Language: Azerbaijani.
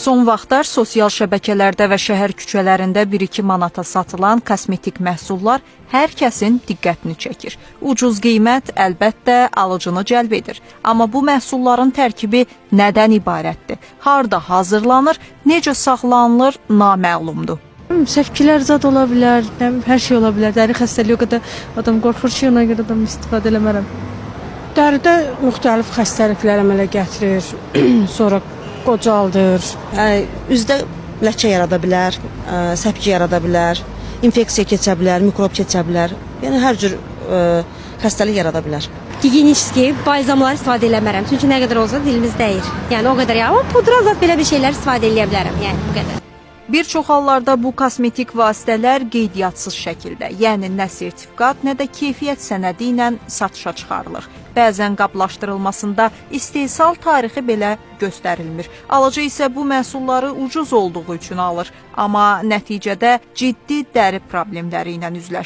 Son vaxtlar sosial şəbəkələrdə və şəhər küçələrində 1-2 manata satılan kosmetik məhsullar hər kəsin diqqətini çəkir. Ucuz qiymət əlbəttə alıcını cəlb edir. Amma bu məhsulların tərkibi nədən ibarətdir? Harda hazırlanır, necə saxlanılır naməlumdur. Səfkilər zad ola bilər, hər şey ola bilər. Dəri xəstəliyi o qədər adam qorxur ki, ona görə adam istifadə eləmərəm. Dəridə müxtəlif xəstəliklər əmələ gətirir, sonra qocaldır. Üzdə ləkə yarada bilər, səpki yarada bilər, infeksiya keçə bilər, mikrob keçə bilər. Yəni hər cür xəstəlik yarada bilər. Gigiyenический balzamlar istifadə eləmərəm. Çünki nə qədər olsa dilimiz dəyir. Yəni o qədər ya. Amma pudra zat belə bir şeylər istifadə eləyə bilərəm. Yəni bu qədər. Bir çox hallarda bu kosmetik vasitələr qeydiyatsız şəkildə, yəni nə sertifikat, nə də keyfiyyət sənədi ilə satışa çıxarılır. Bəzən qablaşdırılmasında istehsal tarixi belə göstərilmir. Alıcı isə bu məhsulları ucuz olduğu üçün alır, amma nəticədə ciddi dəri problemləri ilə üzləşir.